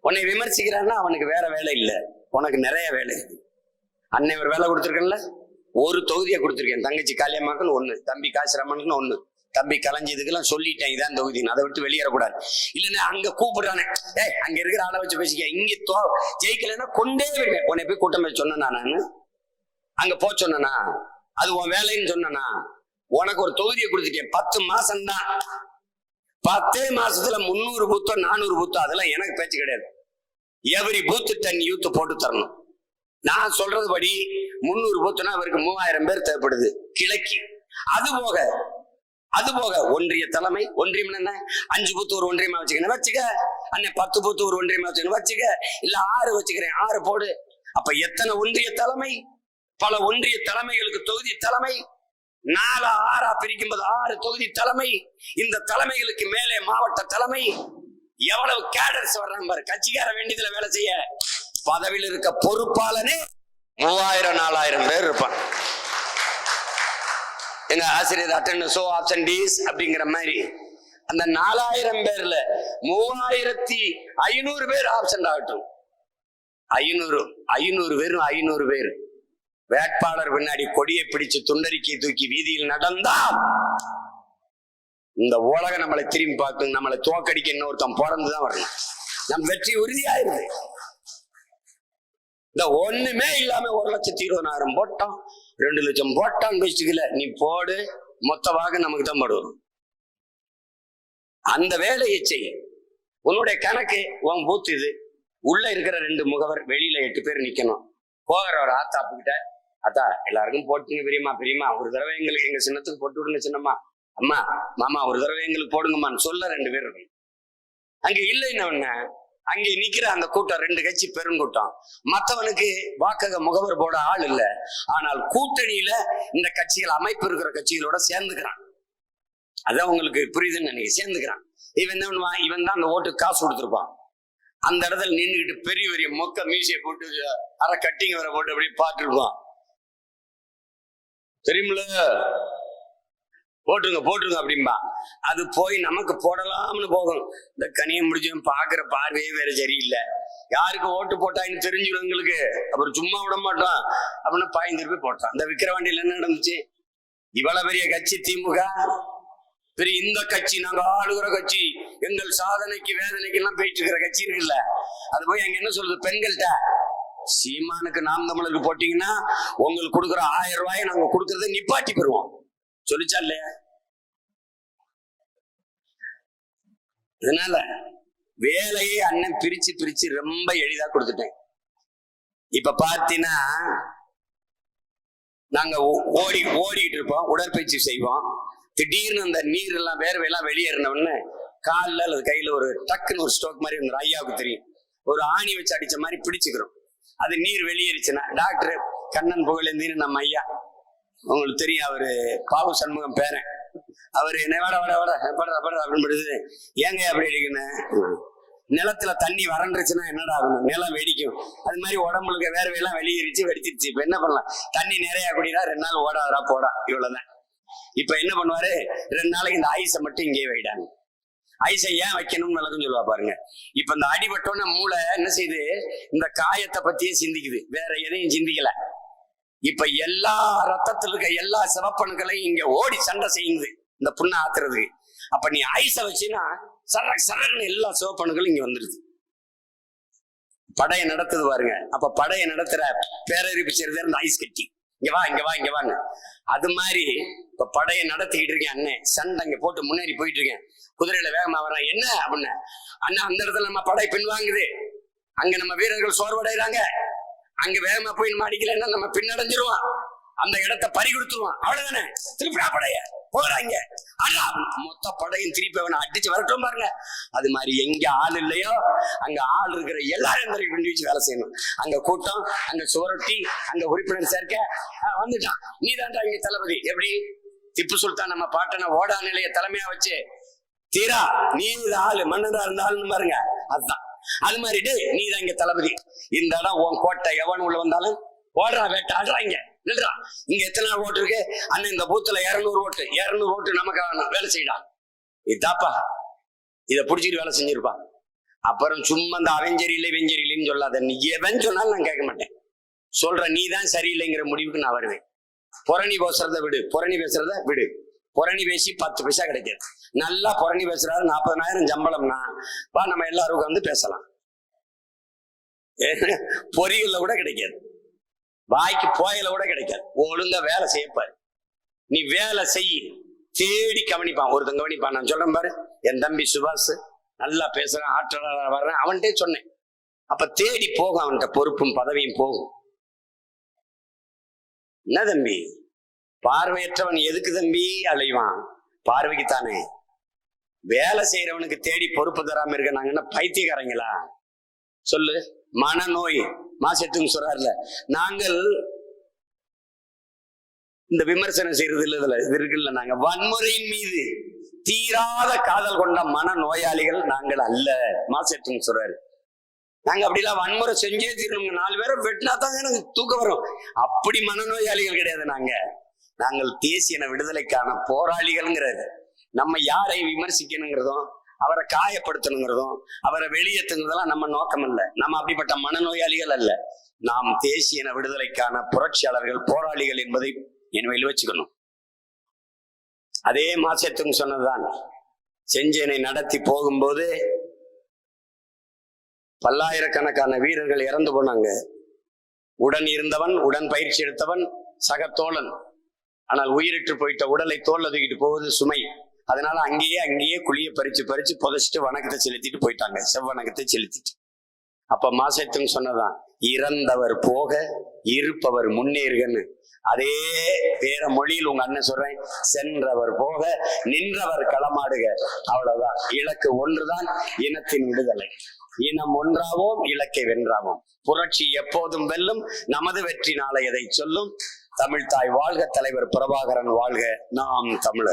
உன்னை விமர்சிக்கிறான்னா அவனுக்கு வேற வேலை இல்லை, உனக்கு நிறைய வேலை இருக்கு. அன்னை ஒரு வேலை கொடுத்துருக்கேன்ல, ஒரு தொகுதியை கொடுத்துருக்கேன். தங்கச்சி காளியம்மாக்குன்னு ஒண்ணு, தம்பி காசிரமனுக்குன்னு ஒண்ணு, தம்பி கலைஞ்சதுக்கெல்லாம் சொல்லிட்டேன் இதான் தொகுதி, அதை விட்டு வெளியேறக்கூடாது. இல்லைன்னா அங்க கூப்பிடுறானே, அங்க இருக்கிற ஆளை வச்சு பேசிக்க, இங்க ஜெயிக்கலன்னா கொண்டே விடுவேன். உன்னை போய் கூட்டம் போய் சொன்னா நானு அங்க போ சொன்னா அது உன் வேலைன்னு சொன்னா, உனக்கு ஒரு தொகுதியை கொடுத்துட்டேன். 10 மாசம் தான், 10 மாசத்துல 300 பூத்தோ 400 பூத்தோ அதெல்லாம் எனக்கு பேச்சு கிடையாது. எவரி பூத்து 10 யூத் போட்டு தரணும். நான் சொல்றது படி 300 பூத்துனா அவருக்கு 3000 பேர் தேவைப்படுது கிழக்கு. அது போக ஒன்றிய தலைமை, ஒன்றியம் என்ன 5 பூத்து ஒரு ஒன்றியமா வச்சுக்கணும் வச்சுக்க, அன்னை 10 பூத்து ஒரு ஒன்றியமா வச்சுக்கணும் வச்சுக்க, இல்ல 6 வச்சுக்கிறேன் 6 போடு. அப்ப எத்தனை ஒன்றிய தலைமை, பல ஒன்றிய தலைமைகளுக்கு தொகுதி தலைமை, 4 6 பிரிக்கும் போது 6 தொகுதி தலைமை, இந்த தலைமைகளுக்கு மேலே மாவட்ட தலைமை, எவ்வளவு கேடர்ஸ் வர்றாங்க பாரு. கட்சிக்கார வேண்டியதுல வேலை செய்ய பதவியில் இருக்க பொறுப்பாளனே 3000 4000 பேர் இருப்பான். எங்க ஆசிரியர் அட்டெண்டன்ஸ் ஆப்சன்டீஸ் அப்படிங்கிற மாதிரி அந்த 4000 பேர்ல 3500 பேர் ஆப்சன்ட் ஆகட்டும். 500 பேரும் 500 பேர் வேட்பாளர் பின்னாடி கொடியை பிடிச்சு துண்டறிக்கை தூக்கி வீதியில் நடந்தா இந்த உலகம் நம்மளை திரும்பி பார்த்து நம்மளை தோக்கடிக்க இன்னொருத்தன் பிறந்துதான் வரணும். நம் வெற்றி உறுதியாயிருது. இந்த ஒண்ணுமே இல்லாம 1,20,000 போட்டோம், 2 லட்சம் போட்டான்னு வச்சுக்கல, நீ போடு, மொத்தமாக நமக்கு தான் படுவோம். அந்த வேலையை செய். உன்னுடைய கணக்கு உன் பூத்து இது, உள்ள இருக்கிற 2 முகவர், வெளியில 8 பேர் நிக்கணும். போகிற ஒரு ஆத்தாப்புக்கிட்ட, அத்தா எல்லாருக்கும் போட்டுங்க பெரியம்மா ஒரு தடவை எங்களுக்கு எங்க சின்னத்துக்கு போட்டு விடுங்க சின்னம்மா, அம்மா மாமா ஒரு தடவை எங்களுக்கு போடுங்கம்மான்னு சொல்ல 2 பேர் இருக்கும். அங்க இல்லைன்னு அங்கே நிக்கிற அந்த கூட்டம் 2 கட்சி பெருங்கூட்டம், மற்றவனுக்கு வாக்கக முகவர் போட ஆள் இல்ல. ஆனால் கூட்டணியில இந்த கட்சிகள் அமைப்பு இருக்கிற கட்சிகளோட சேர்ந்துக்கிறான். அதான் உங்களுக்கு புரியுதுன்னு நினைக்க, சேர்ந்துக்கிறான். இவன் என்ன பண்ணுவான், இவன் தான் அந்த ஓட்டுக்கு காசு கொடுத்துருப்பான். அந்த இடத்துல நின்றுகிட்டு பெரிய பெரிய மொக்க மீசையை போட்டு அரை கட்டிங் வர போட்டு அப்படியே பார்த்துருப்பான். தெரியுமில்ல, போட்டுருங்க அப்படின்பா. அது போய் நமக்கு போடலாம்னு போகும். இந்த கனியை முடிஞ்சவன் பாக்குற பார்வையே வேற சரியில்லை. யாருக்கு ஓட்டு போட்டான்னு தெரிஞ்சிடும் எங்களுக்கு, அப்புறம் சும்மா விட மாட்டோம் அப்படின்னு பாய்ந்து போய் போட்டான். இந்த விக்கிரவாண்டியில என்ன நடந்துச்சு, இவ்வளவு பெரிய கட்சி திமுக, பெரிய இந்த கட்சி நாங்க ஆளுகிற கட்சி, எங்கள் சாதனைக்கு வேதனைக்கு எல்லாம் போயிட்டு இருக்கிற கட்சி இருக்குல்ல, அது போய் அங்க என்ன சொல்றது, பெண்கள்கிட்ட சீமானுக்கு நாம் தமிழருக்கு போட்டீங்கன்னா உங்களுக்கு கொடுக்குற 1000 ரூபாயை நாங்க கொடுக்கறத நிப்பாட்டி பெறுவோம் சொல்லிச்சா இல்லையா? இதனால வேலையை அண்ணன் பிரிச்சு ரொம்ப எளிதா கொடுத்துட்டேன். இப்ப பார்த்தீங்கன்னா நாங்க ஓடிட்டு இருப்போம், உடற்பயிற்சி செய்வோம். திடீர்னு அந்த நீர் எல்லாம் வேர்வையெல்லாம் வெளியேறினோன்னு காலில் அல்லது கையில ஒரு டக்குன்னு ஒரு ஸ்ட்ரோக் மாதிரி இருந்த ஐயாவுக்கு தெரியும், ஒரு ஆணி வச்சு அடிச்ச மாதிரி பிடிச்சுக்கிறோம். அது நீர் வெளியேறிச்சுன்னா டாக்டர் கண்ணன் புகழேந்தின்னு நம்ம ஐயா, உங்களுக்கு தெரியும், அவரு பாவு சண்முகம் பேரன், அவரு என்ன வட அப்படின்னு ஏங்க அப்படி அடிக்கணும், நிலத்துல தண்ணி வறண்டுச்சுன்னா என்னடா ஆகணும், நிலம் வெடிக்கும். அது மாதிரி உடம்புக்கு வேர்வையெல்லாம் வெளியேறிச்சு, வெடிச்சிருச்சு. இப்ப என்ன பண்ணலாம், தண்ணி நிறைய குடினா 2 நாள் ஓடாதரா போடா, இவ்வளவுதான். இப்ப என்ன பண்ணுவாரு, 2 நாளைக்கு இந்த ஐஸை மட்டும் இங்கே வைடாங்க. ஐஸை ஏன் வைக்கணும்னு விளக்கம் சொல்லுவா பாருங்க. இப்ப இந்த அடிபட்டோன்னு மூளை என்ன செய்யுது, இந்த காயத்தை பத்தியே சிந்திக்குது, வேற எதையும் சிந்திக்கல. இப்ப எல்லா ரத்தத்துல இருக்க எல்லா சிவப்பணுக்களையும் இங்க ஓடி சண்டை செய்யுது இந்த புண்ணை ஆத்துறதுக்கு. அப்ப நீ ஐஸை வச்சுன்னா சரன்னு எல்லா சிவப்பணுக்களும் இங்க வந்துருது, படையை நடத்துது பாருங்க. அப்ப படையை நடத்துற பேரறிவு செய்யறது இந்த ஐஸ் கட்டி, இங்க வான்னு. அது மாதிரி இப்ப படையை நடத்திக்கிட்டு இருக்கேன் அண்ணன், சண்டை இங்க போட்டு முன்னேறி போயிட்டு இருக்கேன், குதிரையில வேகமா வர்றேன். என்ன அப்படின்னா, அண்ணா அந்த இடத்துல நம்ம படை பின்வாங்குது, அங்க நம்ம வீரர்கள் சோர்வடைறாங்க, அங்க வேகமா போய் நம்ம அடிக்கலன்னா நம்ம பின்னடைஞ்சிருவோம், அந்த இடத்தை பறி கொடுத்துருவான், அவ்வளவுதானே, திருப்பி படைய போறாங்க. ஆனா மொத்த படையும் திருப்பி அவனை அடிச்சு வரட்டும் பாருங்க. அது மாதிரி எங்க ஆள் இல்லையோ அங்க ஆள் இருக்கிற எல்லாரும் வச்சு வேலை செய்யணும். அங்க கூட்டம், அங்க சுவரொட்டி, அங்க உறுப்பினர் சேர்க்க வந்துட்டான், நீ தான்டா இங்க தளபதி. எப்படி திப்பு சுல்தான் நம்ம பாட்டனை ஓடா நிலைய தலைமையா வச்சு தீரா நீ இந்த ஆளு மன்னரா இருந்த ஆளுன்னு பாருங்க, அதுதான். அது மாதிரி நீ தான் இங்க தளபதி, இந்த இடம் உன் கோட்டை, எவன் உள்ள வந்தாலும் ஓடுறா வேட்டை ஆடுறாங்க நில்றா. இங்க எத்தனை ஓட்டு இருக்கு அண்ணன், இந்த பூத்துல 200 ஓட்டு நமக்கு வேலை செய்யலாம். இதாப்பா, இதை புடிச்சிட்டு வேலை செஞ்சிருப்பான். அப்புறம் சும்மா அந்த அவன் சரியில்லை இவன் சரியில்லைன்னு சொல்லாத. நீ எவன் சொன்னாலும் நான் கேட்க மாட்டேன். சொல்ற நீ தான் சரியில்லைங்கிற முடிவுக்கு நான் வருவேன். புரணி பேசுறத விடு, புரணி பேசுறத விடு. புரணி பேசி 10 பைசா கிடைக்காது. நல்லா புரணி பேசுறாரு, 40,000 சம்பளம்னா வா நம்ம எல்லாரும் வந்து பேசலாம். பொறியில கூட கிடைக்காது, வாய்க்கு போயில கூட கிடைக்காது. ஒழுங்கா வேலை செய்யப்பாரு. நீ வேலை செய்ய தேடி கவனிப்பான், ஒருத்தன் கவனிப்பான். நான் சொல்றேன் பாரு, என் தம்பி சுபாஷ் நல்லா பேசுறான், ஆற்றலாளர் வர்றேன், அவன்கிட்டே சொன்னேன். அப்ப தேடி போகும், அவன்கிட்ட பொறுப்பும் பதவியும் போகும். என்ன தம்பி, பார்வையற்றவன் எதுக்கு தம்பி அலைவான்? பார்வைக்குத்தானே. வேலை செய்யறவனுக்கு தேடி பொறுப்பு தராம இருக்க நாங்க என்ன பைத்தியக்காரங்களா? சொல்லு. மனநோய் மாசத்துக்கு சொல்றாருல, நாங்கள் இந்த விமர்சனம் செய்யறது இல்ல, இது இருக்குல்ல, நாங்க வன்முறையின் மீது தீராத காதல் கொண்ட மன நோயாளிகள் நாங்கள் அல்ல. மாசத்துக்கு சொல்றாரு, நாங்க அப்படிலாம் வன்முறை செஞ்சே தீரணும், 4 பேரை வெட்டினா தாங்க எனக்கு தூக்கம் வரும், அப்படி மனநோயாளிகள் கிடையாது. நாங்கள் தேசிய விடுதலைக்கான போராளிகள்ங்கிறது. நம்ம யாரை விமர்சிக்கணுங்கிறதும் அவரை காயப்படுத்தணுங்கிறதும் அவரை வெளியேற்றுங்கிறதெல்லாம் நம்ம நோக்கம் அல்ல. நம்ம அப்படிப்பட்ட மனநோயாளிகள் அல்ல. நாம் தேசிய விடுதலைக்கான புரட்சியாளர்கள், போராளிகள் என்பதை நினைவில் வச்சுக்கணும். அதே மாசத்தும் சொன்னதுதான். செஞ்சேனை நடத்தி போகும்போது பல்லாயிரக்கணக்கான வீரர்கள் இறந்து போனாங்க. உடன் இருந்தவன், உடன் பயிற்சி எடுத்தவன், சக தோழன். ஆனால் உயிரிட்டு போயிட்ட உடலை தோல்ல தூக்கிட்டு போவது சுமை. அதனால அங்கேயே குழிய பறிச்சு புதைச்சிட்டு வணக்கத்தை செலுத்திட்டு போயிட்டாங்க, செவ்வணக்கத்தை செலுத்திட்டு. அப்ப மாசத்தும் சொன்னதான், இறந்தவர் போக இருப்பவர் முன்னேறுகன்னு. அதே வேற மொழியில் உங்க அண்ணன் சொல்றேன், சென்றவர் போக நின்றவர் களமாடுக. அவ்வளவுதான். இலக்கு ஒன்றுதான், இனத்தின் விடுதலை. இனம் ஒன்றாவோம், இலக்கை வென்றாவோம். புரட்சி எப்போதும் வெல்லும், நமது வெற்றி நாளை எதை சொல்லும். தமிழ்தாய் வாழ்க, தலைவர் பிரபாகரன் வாழ்க, நாம் தமிழர்.